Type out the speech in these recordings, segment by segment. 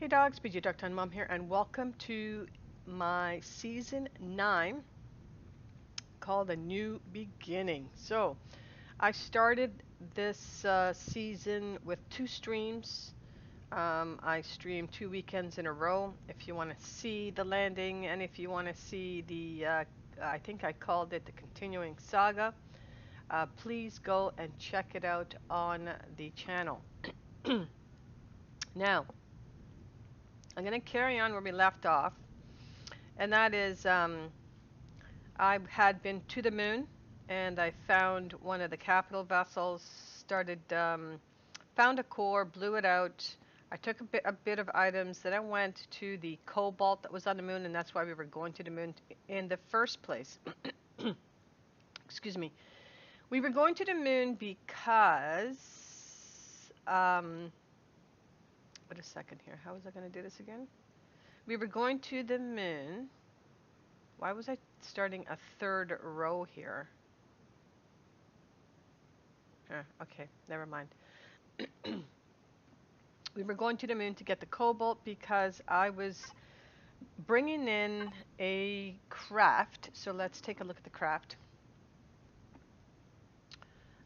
dogs, BG Duck Time Mom here, and welcome to my season 9 called A New Beginning. So, I started this season with 2 streams. I streamed 2 weekends in a row. If you want to see the landing, and if you want to see the, I think I called it the continuing saga, please go and check it out on the channel. Now, I'm going to carry on where we left off, and that is I had been to the moon, and I found one of the capital vessels, found a core, blew it out. I took a bit of items, then I went to the cobalt that was on the moon, and that's why we were going to the moon in the first place. Excuse me. We were going to the moon because, wait a second here. How was I going to do this again? We were going to the moon. Why was I starting a third row here? Okay, never mind. We were going to the moon to get the cobalt because I was bringing in a craft. So let's take a look at the craft.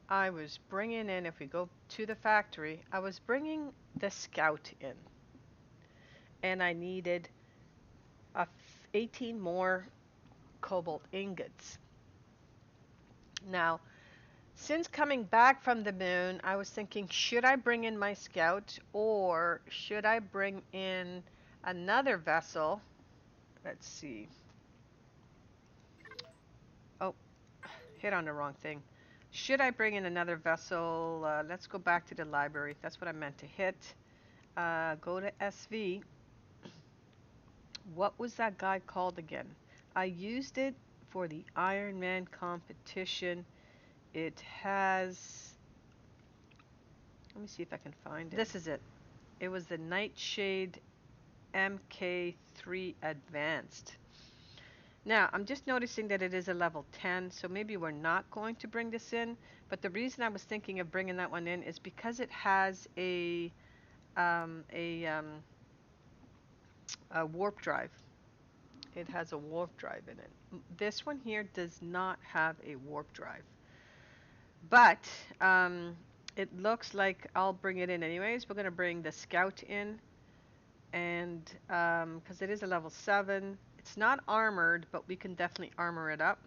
I was bringing in, if we go to the factory, I was bringing the scout in. And I needed 18 more cobalt ingots. Now, since coming back from the moon, I was thinking, should I bring in my scout or should I bring in another vessel? Let's see. Oh, hit on the wrong thing. Should I bring in another vessel? Let's go back to the library. That's what I meant to hit. Go to SV. What was that guy called again? I used it for the Iron Man competition. It has, let me see if I can find it. This is it. It was the Nightshade MK3 Advanced. Now, I'm just noticing that it is a level 10, so maybe we're not going to bring this in. But the reason I was thinking of bringing that one in is because it has a warp drive. It has a warp drive in it. This one here does not have a warp drive. But it looks like I'll bring it in anyways. We're going to bring the scout in. And because it is a level 7. It's not armored, but we can definitely armor it up.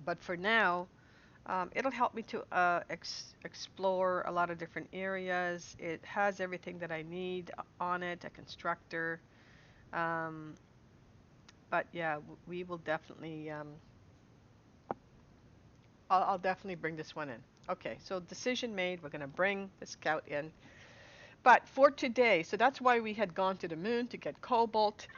But for now, it'll help me to explore a lot of different areas. It has everything that I need on it, a constructor. But yeah, we will definitely, I'll definitely bring this one in. Okay, so decision made, we're going to bring the scout in. But for today, so that's why we had gone to the moon to get cobalt.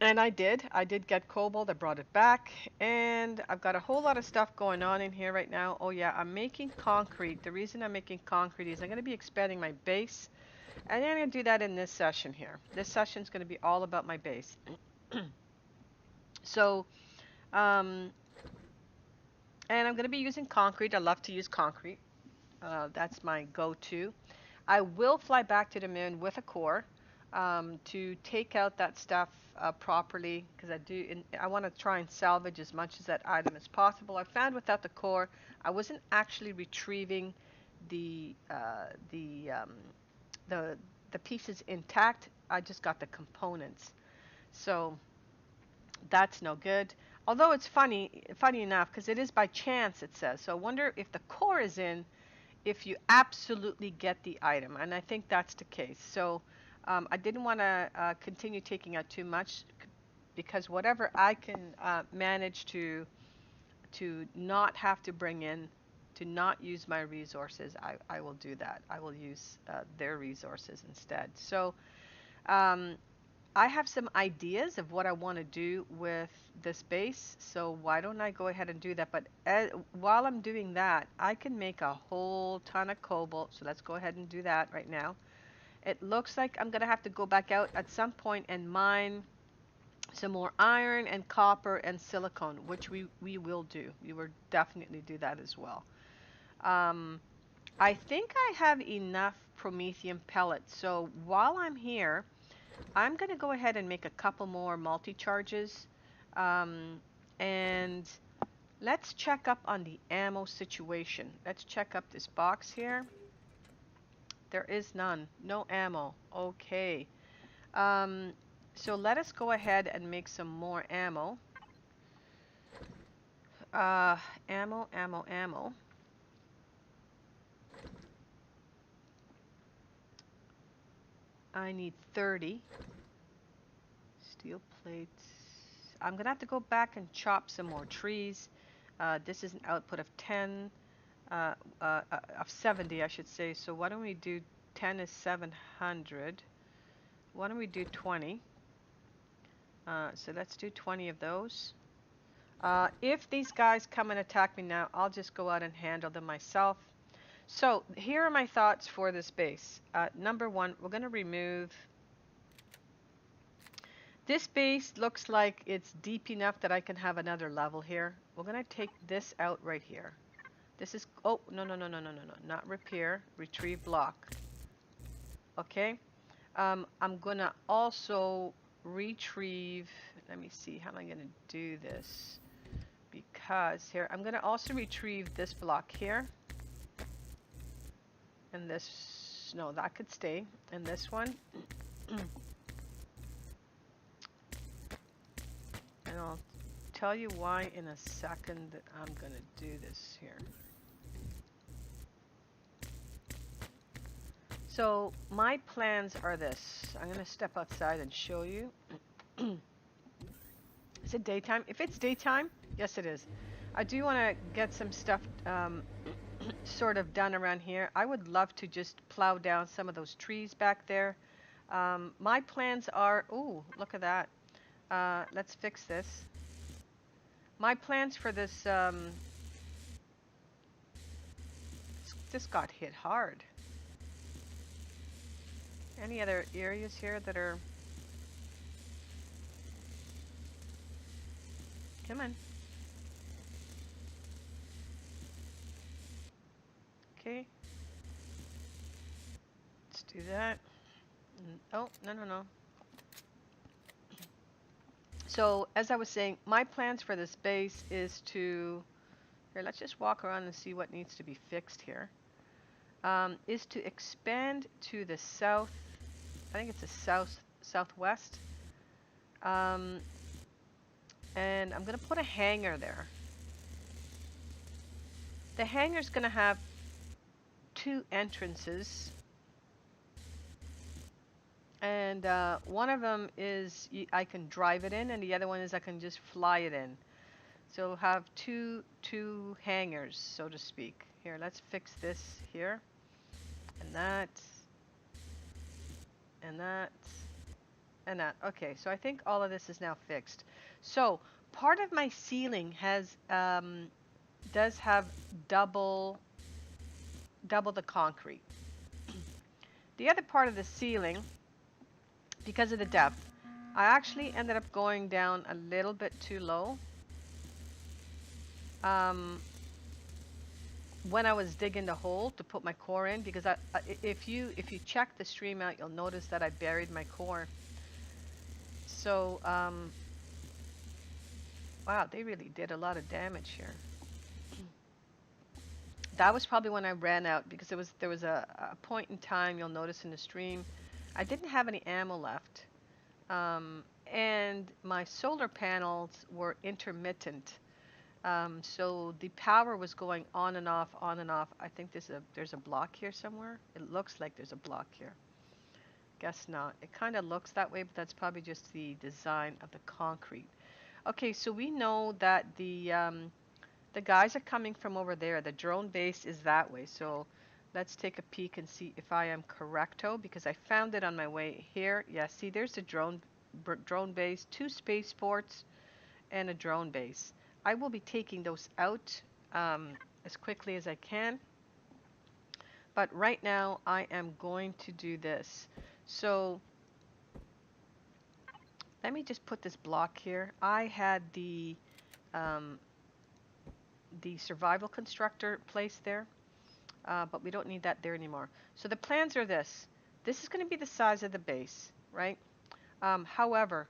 And I did get cobalt. I brought it back, and I've got a whole lot of stuff going on in here right now. Oh yeah, I'm making concrete. The reason I'm making concrete is I'm going to be expanding my base, and I'm going to do that in this session here. This session is going to be all about my base. So, and I'm going to be using concrete. I love to use concrete. That's my go-to. I will fly back to the moon with a core. To take out that stuff properly, because I want to try and salvage as much of that item as possible. I found without the core, I wasn't actually retrieving the pieces intact. I just got the components, so that's no good. Although it's funny enough, because it is by chance, it says. So I wonder if the core is in, if you absolutely get the item, and I think that's the case. So. I didn't want to continue taking out too much, because whatever I can manage to not have to bring in, to not use my resources, I will do that. I will use their resources instead. So I have some ideas of what I want to do with this base, so why don't I go ahead and do that? But while I'm doing that, I can make a whole ton of cobalt, so let's go ahead and do that right now. It looks like I'm going to have to go back out at some point and mine some more iron and copper and silicone, which we will do. We will definitely do that as well. I think I have enough promethium pellets. So while I'm here, I'm going to go ahead and make a couple more multi-charges. And let's check up on the ammo situation. Let's check up this box here. There is none. No ammo. Okay. So let us go ahead and make some more ammo. Ammo. I need 30 steel plates. I'm gonna have to go back and chop some more trees. This is an output of 10, of 70, I should say. So why don't we do 10 is 700. Why don't we do 20? So let's do 20 of those. If these guys come and attack me now, I'll just go out and handle them myself. So here are my thoughts for this base. Number one, we're going to remove... This base looks like it's deep enough that I can have another level here. We're going to take this out right here. This is... Oh, no. Not repair. Retrieve block. Okay. I'm going to also retrieve... Let me see. How am I going to do this? Because here, I'm going to also retrieve this block here. And this, no, that could stay. And this one. And I'll tell you why in a second that I'm going to do this here. So my plans are this. I'm going to step outside and show you. Is it daytime? If it's daytime, yes it is. I do want to get some stuff sort of done around here. I would love to just plow down some of those trees back there. My plans are... Ooh, look at that. Let's fix this. My plans for this... this got hit hard. Any other areas here that are... Come on. Okay. Let's do that. Oh, no. So, as I was saying, my plans for this base is to... Here, let's just walk around and see what needs to be fixed here. Is to expand to the south. I think it's the southwest. And I'm going to put a hangar there. The hangar's going to have 2 entrances. And one of them is I can drive it in, and the other one is I can just fly it in. So we'll have two hangars, so to speak. Here, let's fix this here. And that. And that. And that. Okay, so I think all of this is now fixed. So part of my ceiling has does have double the concrete. The other part of the ceiling, because of the depth, I actually ended up going down a little bit too low. When I was digging the hole to put my core in, because if you check the stream out, you'll notice that I buried my core. So wow, they really did a lot of damage here. That was probably when I ran out, because there was a point in time, you'll notice in the stream, I didn't have any ammo left, and my solar panels were intermittent. So the power was going on and off, on and off. I think there's a block here somewhere. It looks like there's a block here. Guess not. It kind of looks that way, but that's probably just the design of the concrete. Okay, so we know that the guys are coming from over there. The drone base is that way. So let's take a peek and see if I am correcto, because I found it on my way here. Yeah, see, there's the drone base, 2 spaceports, and a drone base. I will be taking those out as quickly as I can. But right now, I am going to do this. So let me just put this block here. I had the survival constructor placed there. but we don't need that there anymore. So the plans are this. This is going to be the size of the base, right? However,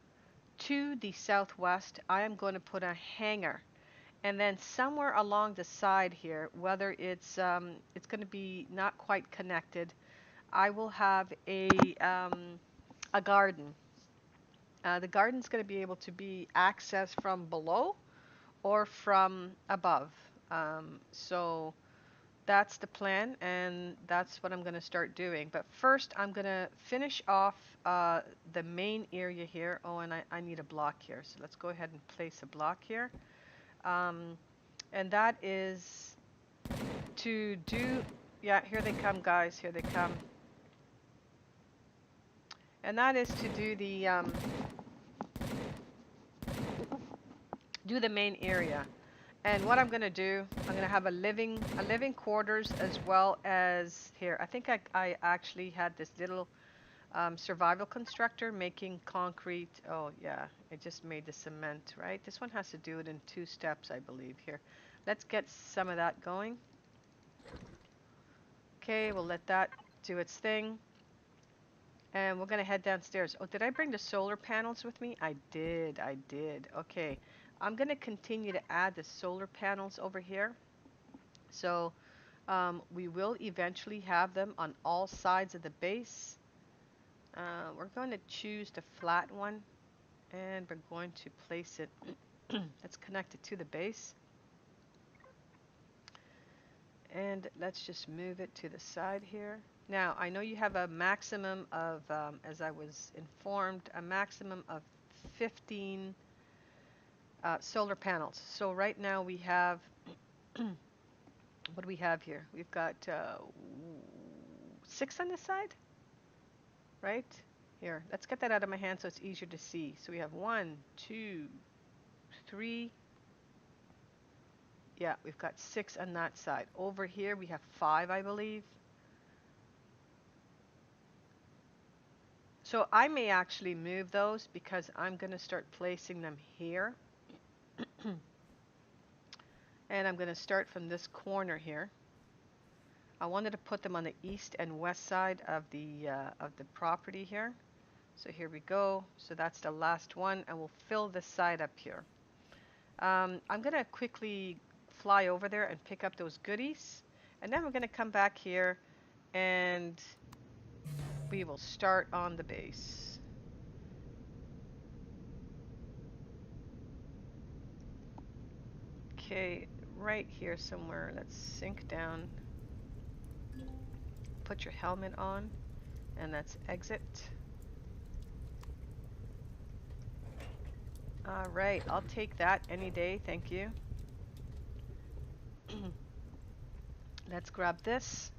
to the southwest, I am going to put a hangar. And then somewhere along the side here, whether it's going to be not quite connected, I will have a garden. The garden's going to be able to be accessed from below or from above. So that's the plan, and that's what I'm going to start doing. But first, I'm going to finish off the main area here. Oh, and I need a block here. So let's go ahead and place a block here. And that is to do, yeah, here they come, guys. Here they come. And that is to do the main area. And what I'm going to do, I'm going to have a living quarters as well as here. I think I actually had this little survival constructor making concrete. Oh yeah, it just made the cement, right? This one has to do it in 2 steps, I believe. Here, let's get some of that going. Okay, we'll let that do its thing. And we're going to head downstairs. Oh, did I bring the solar panels with me? I did. Okay. I'm going to continue to add the solar panels over here. So we will eventually have them on all sides of the base. We're going to choose the flat one, and we're going to place it let's connect it to the base. And let's just move it to the side here. Now, I know you have a maximum of, as I was informed, a maximum of 15 solar panels. So right now we have, what do we have here? We've got 6 on this side, right? Here, let's get that out of my hand so it's easier to see. So we have 1, 2, 3. Yeah, we've got 6 on that side. Over here we have 5, I believe. So I may actually move those because I'm going to start placing them here. And I'm going to start from this corner here. I wanted to put them on the east and west side of the property here. So here we go. So that's the last one, and we'll fill this side up here. I'm going to quickly fly over there and pick up those goodies, and then we're going to come back here and we will start on the base. Okay, right here somewhere. Let's sink down. Put your helmet on, and let's exit. All right, I'll take that any day, thank you. Let's grab this.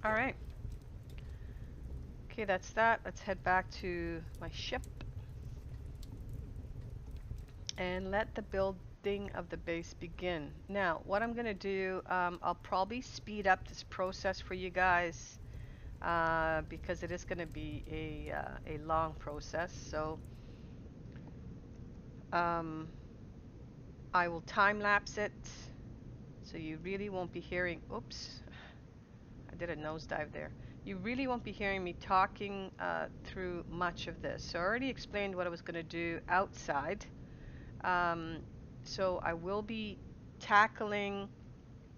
All right. Okay, that's that. Let's head back to my ship and let the building of the base begin. Now, what I'm going to do, I'll probably speed up this process for you guys because it is going to be a long process. So I will time lapse it, so you really won't be hearing. Oops, I did a nosedive there. You really won't be hearing me talking through much of this. So I already explained what I was going to do outside. So I will be tackling,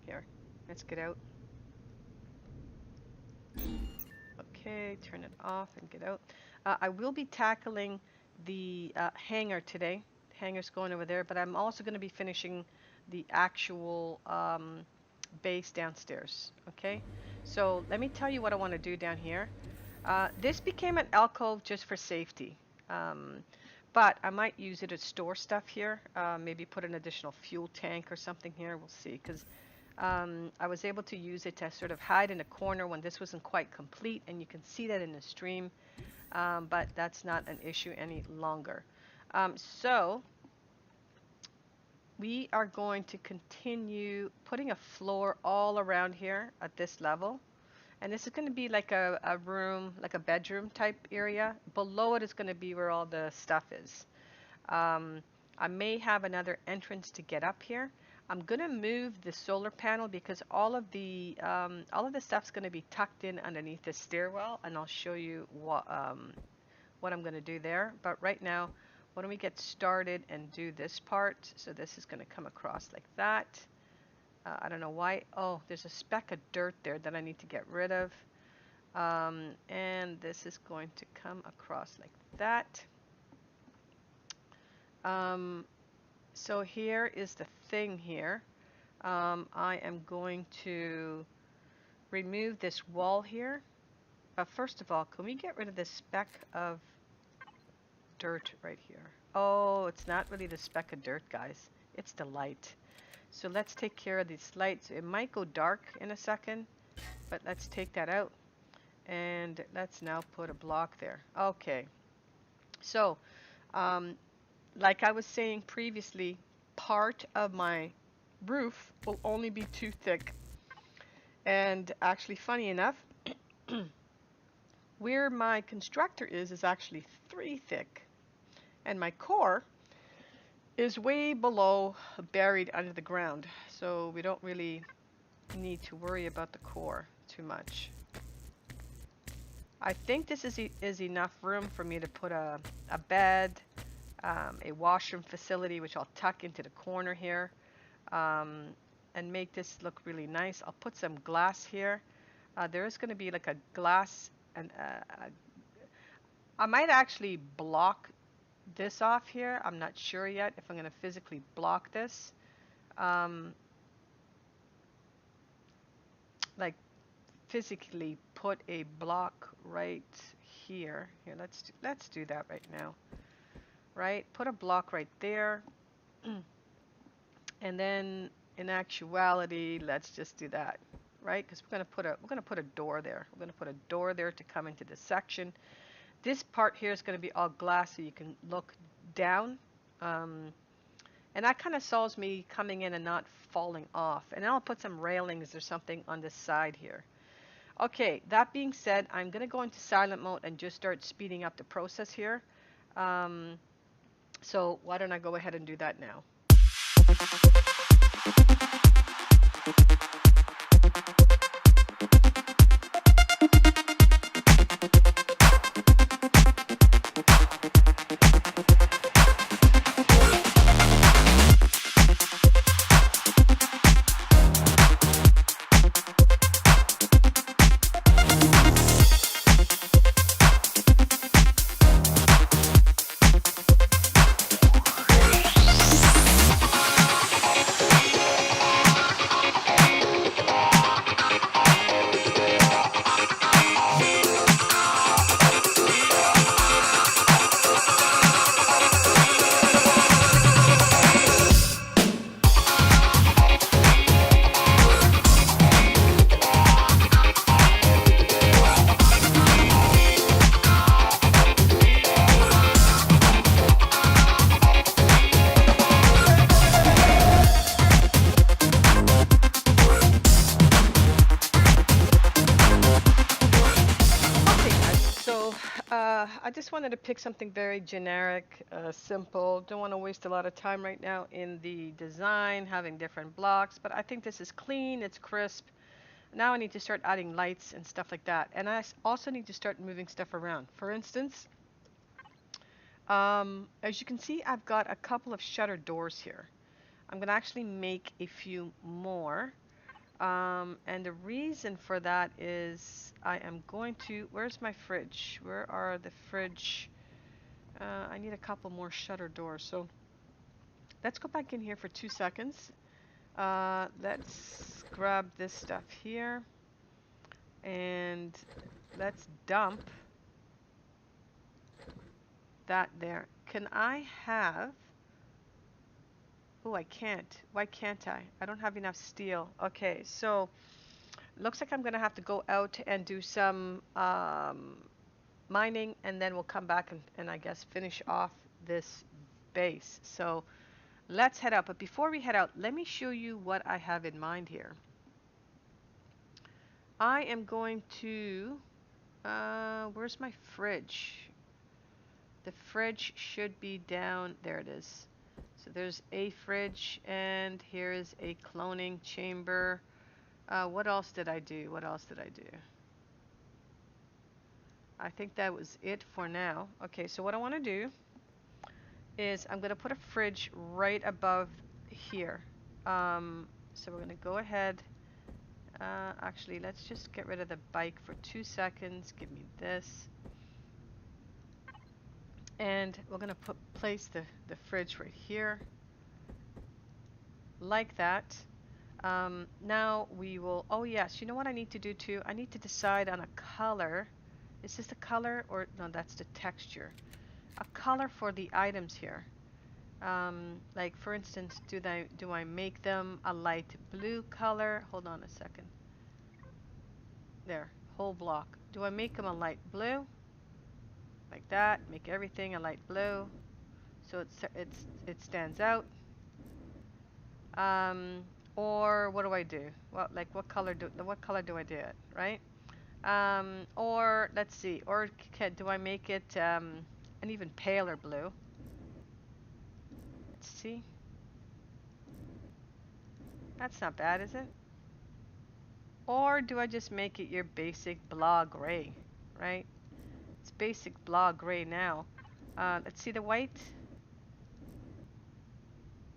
here, let's get out. Okay, turn it off and get out. I will be tackling the hangar today. The hangar's going over there, but I'm also going to be finishing the actual base downstairs. Okay, so let me tell you what I want to do down here. This became an alcove just for safety. But I might use it to store stuff here. Maybe put an additional fuel tank or something here. We'll see. Because I was able to use it to sort of hide in a corner when this wasn't quite complete. And you can see that in the stream. But that's not an issue any longer. So we are going to continue putting a floor all around here at this level. And this is going to be like a room, like a bedroom type area. Below it is going to be where all the stuff is. Um, I may have another entrance to get up here. I'm going to move the solar panel because all of the stuff's going to be tucked in underneath the stairwell, and I'll show you what I'm going to do there. But right now, why don't we get started and do this part? So this is going to come across like that. I don't know why. Oh, there's a speck of dirt there that I need to get rid of. And this is going to come across like that. So here is the thing here. I am going to remove this wall here. First of all, can we get rid of this speck of dirt right here? Oh, it's not really the speck of dirt, guys. It's the light. So let's take care of these lights. It might go dark in a second, but let's take that out. And let's now put a block there. Okay. So, like I was saying previously, part of my roof will only be 2 thick. And actually, funny enough, where my constructor is actually 3 thick. And my core is way below, buried under the ground. So we don't really need to worry about the core too much. I think this is enough room for me to put a bed, a washroom facility, which I'll tuck into the corner here, and make this look really nice. I'll put some glass here. There is going to be like a glass, and I might actually block this off here. I'm not sure yet if I'm going to physically block this. Like physically put a block right here. Here, let's do that right now. Right? Put a block right there. And then in actuality, let's just do that. Right? Because we're going to put a door there. We're going to put a door there to come into this section. This part here is going to be all glass so you can look down. And that kind of solves me coming in and not falling off. And then I'll put some railings or something on this side here. Okay, that being said, I'm going to go into silent mode and just start speeding up the process here. So why don't I go ahead and do that now? I just wanted to pick something very generic, simple. Don't want to waste a lot of time right now in the design, having different blocks, but I think this is clean, it's crisp. Now I need to start adding lights and stuff like that. And I also need to start moving stuff around. For instance, as you can see, I've got a couple of shutter doors here. I'm going to actually make a few more. And the reason for that is I am going to, where's my fridge? Where are the fridge? I need a couple more shutter doors. So let's go back in here for 2 seconds. Let's grab this stuff here and let's dump that there. Can I have, oh, I can't. Why can't I? I don't have enough steel. Okay, so looks like I'm going to have to go out and do some mining, and then we'll come back and I guess finish off this base. So let's head out. But before we head out, let me show you what I have in mind here. I am going to, where's my fridge? The fridge should be down, there it is. So there's a fridge, and here is a cloning chamber. What else did I do? What else did I do? I think that was it for now. Okay, so what I want to do is I'm going to put a fridge right above here. So we're going to go ahead. Actually, let's just get rid of the bike for 2 seconds. Give me this. And we're going to place the fridge right here. Like that. Now we will, oh yes, you know what I need to do too? I need to decide on a color. Is this the color or, no, that's the texture. A color for the items here. Like for instance, do I make them a light blue color? Hold on a second. There, whole block. Do I make them a light blue? Like that, make everything a light blue. So it stands out. Or what do I do? Well, like what color do I do it, right? Or let's see, or do I make it an even paler blue? Let's see. That's not bad, is it? Or do I just make it your basic blah gray, right? It's basic blah gray now. Let's see the white.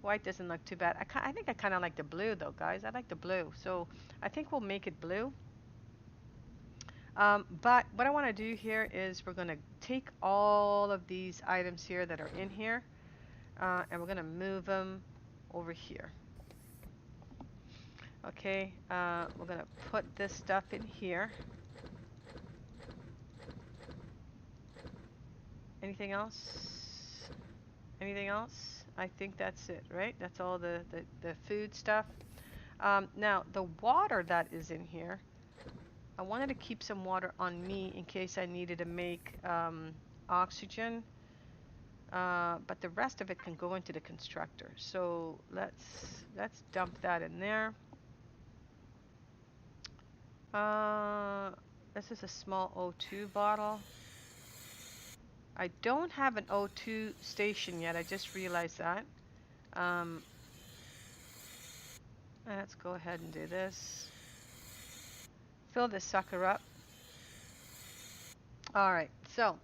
White doesn't look too bad. I think I kind of like the blue though, guys. I like the blue. So I think we'll make it blue. But what I want to do here is we're going to take all of these items here that are in here, and we're going to move them over here. Okay, we're going to put this stuff in here. Anything else? Anything else? I think that's it, right? That's all the food stuff. Now, the water that is in here, I wanted to keep some water on me in case I needed to make oxygen. But the rest of it can go into the constructor. So let's dump that in there. This is a small O2 bottle. I don't have an O2 station yet. I just realized that. Let's go ahead and do this. Fill this sucker up. All right, so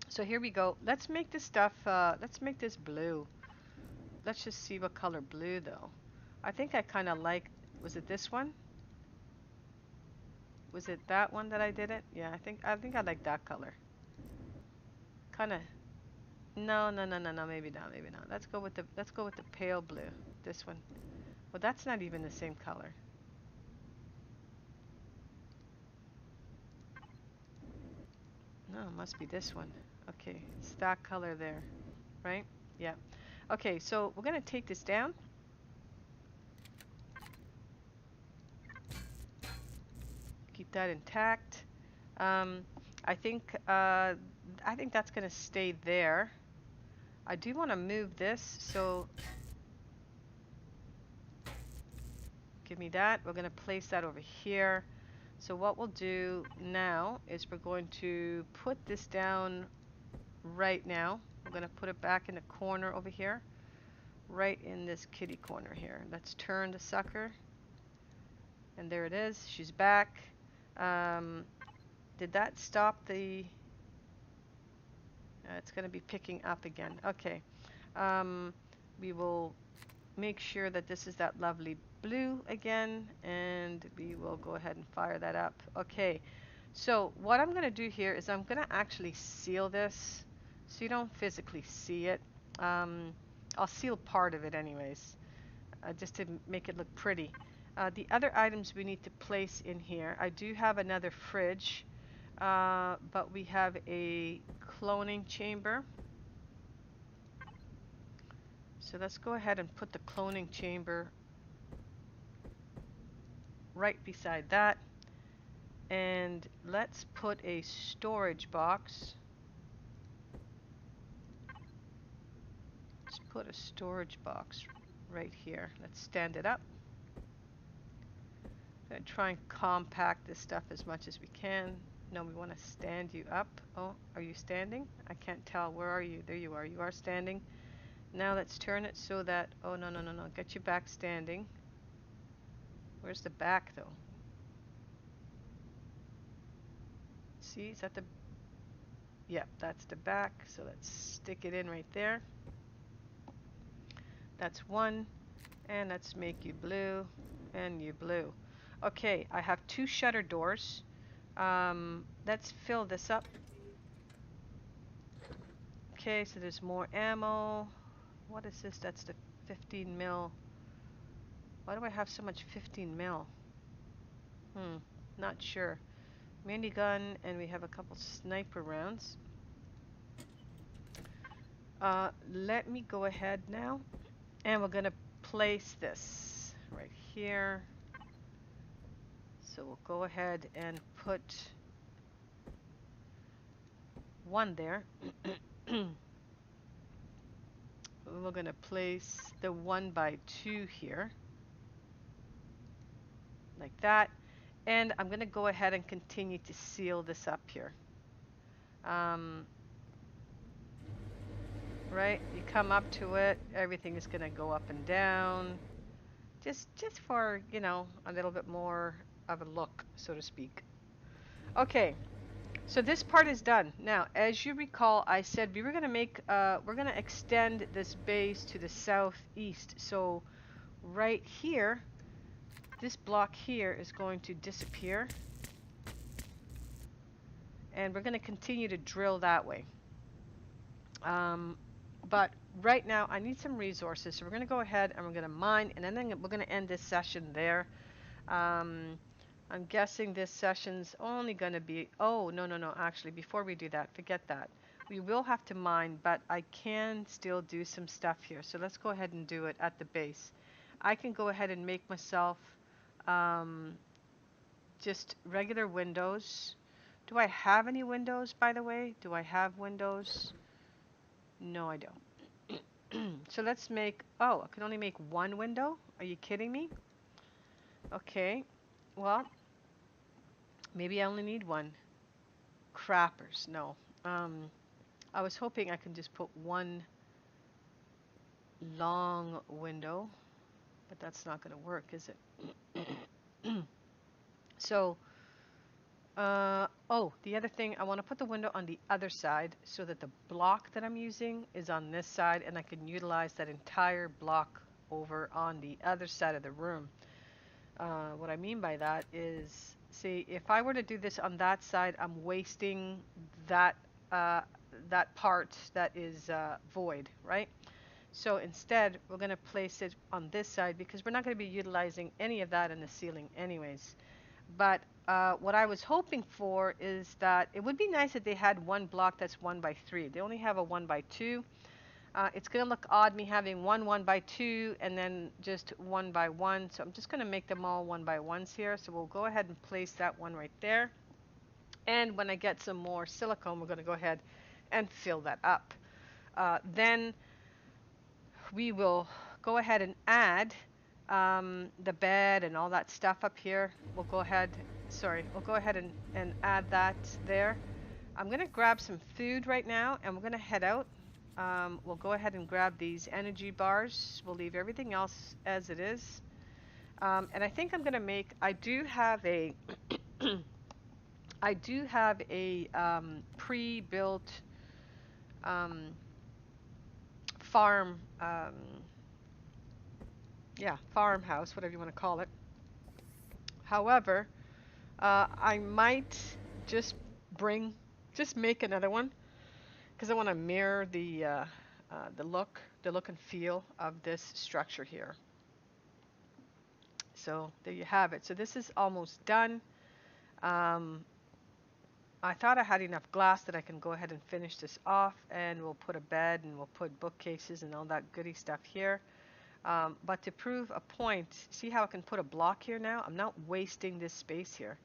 so here we go. Let's make this stuff. Let's make this blue. Let's just see what color blue though. I think I kind of like. Was it this one? Was it that one that I did it? Yeah, I think I like that color. Kind of. No, maybe not, maybe not. Let's go with the pale blue. This one. Well, that's not even the same color. No, it must be this one. Okay, it's that color there, right? Yeah. Okay, so we're gonna take this down. Keep that intact. I think that's gonna stay there. I do want to move this, so give me that. We're gonna place that over here. So what we'll do now is we're going to put this down right now. We're going to put it back in the corner over here, right in this kitty corner here. Let's turn the sucker. And there it is. She's back. Did that stop the... it's going to be picking up again. Okay. We will make sure that this is that lovely blue again, and we will go ahead and fire that up. Okay, so what I'm going to do here is I'm going to actually seal this so you don't physically see it. I'll seal part of it anyways, just to make it look pretty. The other items we need to place in here, I do have another fridge, but we have a cloning chamber. So let's go ahead and put the cloning chamber right beside that. And let's put a storage box put a storage box right here. Let's stand it up. I'm going to try and compact this stuff as much as we can. No, we want to stand you up. Oh, are you standing? I can't tell. Where are you? There you are. You are standing. Now let's turn it so that... Oh, no, no, no, no. Get you back standing. Where's the back, though? See, is that the... Yep, that's the back. So let's stick it in right there. That's one. And let's make you blue. And you blue. Okay, I have 2 shutter doors. Let's fill this up. Okay, so there's more ammo. What is this? That's the 15 mil. Why do I have so much 15 mil? Not sure. Minigun, and we have a couple sniper rounds. Let me go ahead now, and we're gonna place this right here. So we'll go ahead and put one there. We're gonna place the 1x2 here, like that. And I'm gonna go ahead and continue to seal this up here. Right, you come up to it, everything is gonna go up and down. Just for, you know, a little bit more of a look, so to speak. Okay, so this part is done. Now, as you recall, I said we were gonna make, we're gonna extend this base to the southeast. So right here, this block here is going to disappear. And we're gonna continue to drill that way. But right now, I need some resources, so we're going to go ahead and we're going to mine, and then we're going to end this session there. I'm guessing this session's only going to be... Oh, no, no, no. Actually, before we do that, forget that. We will have to mine, but I can still do some stuff here. So let's go ahead and do it at the base. I can go ahead and make myself just regular windows. Do I have any windows, by the way? Do I have windows? No, I don't. So let's make... Oh, I can only make 1 window? Are you kidding me? Okay. Well, maybe I only need 1. Crappers. No. I was hoping I can just put 1 long window, but that's not going to work, is it? So... oh, the other thing, I want to put the window on the other side so that the block that I'm using is on this side, and I can utilize that entire block over on the other side of the room. What I mean by that is, see, if I were to do this on that side, I'm wasting that, that part that is void, right? So instead, we're going to place it on this side because we're not going to be utilizing any of that in the ceiling anyways. But what I was hoping for is that it would be nice if they had 1 block that's 1x3. They only have a 1x2. It's going to look odd me having 1 1x2 and then just 1x1. So I'm just going to make them all 1x1s here. So we'll go ahead and place that one right there. And when I get some more silicone, we're going to go ahead and fill that up. Then we will go ahead and add the bed and all that stuff up here. We'll go ahead, we'll go ahead and add that there. I'm going to grab some food right now and we're going to head out. We'll go ahead and grab these energy bars. We'll leave everything else as it is. And I think I'm going to make, I do have a pre-built farm, farmhouse, whatever you want to call it. However, I might just make another one because I want to mirror the look and feel of this structure here. So there you have it. So this is almost done. I thought I had enough glass that I can go ahead and finish this off, and we'll put a bed and we'll put bookcases and all that goody stuff here. But to prove a point, see how I can put a block here now? I'm not wasting this space here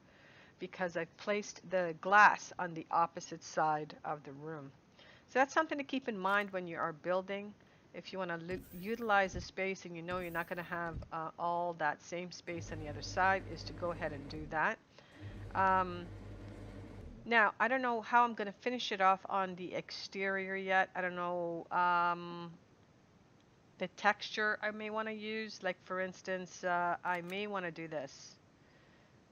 because I've placed the glass on the opposite side of the room. So that's something to keep in mind when you are building. If you want to utilize the space and you know you're not going to have all that same space on the other side, is to go ahead and do that. Um, Now, I don't know how I'm going to finish it off on the exterior yet. I don't know the texture I may want to use. Like, for instance, I may want to do this.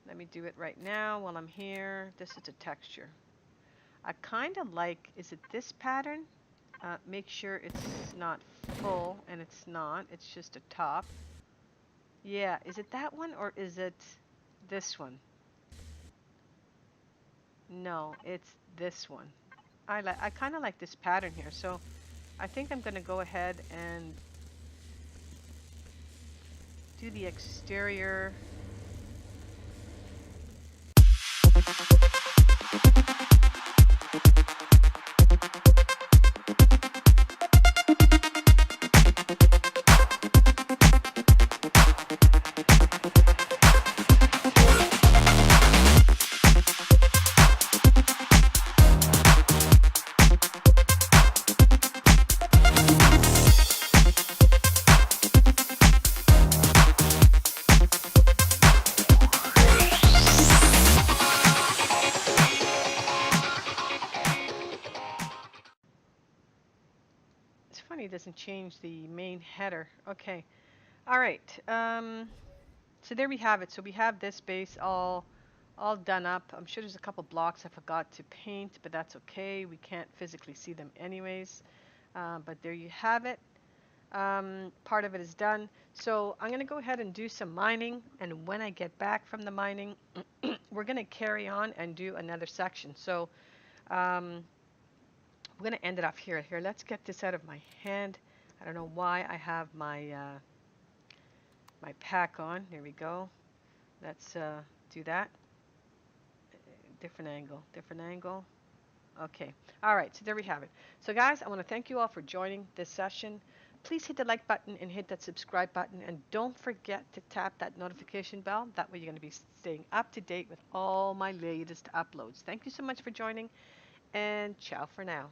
Let me do it right now while I'm here. This is a texture. I kind of like, is it this pattern? Make sure it's not full, and it's not. It's just a top. Yeah, is it that one or is it this one? No, it's this one. I kind of like this pattern here, so I think I'm going to go ahead and do the exterior. It's funny it doesn't change the main header. Okay. All right. So there we have it. So we have this base all done up. I'm sure there's a couple blocks I forgot to paint, but that's okay. We can't physically see them anyways. But there you have it. Part of it is done. So I'm going to go ahead and do some mining. And when I get back from the mining, we're going to carry on and do another section. So we're going to end it off here. Here, let's get this out of my hand. I don't know why I have my my pack on. There we go. Let's do that. Different angle, different angle. Okay. All right. So there we have it. So guys, I want to thank you all for joining this session. Please hit the like button and hit that subscribe button. And don't forget to tap that notification bell. That way you're going to be staying up to date with all my latest uploads. Thank you so much for joining, and ciao for now.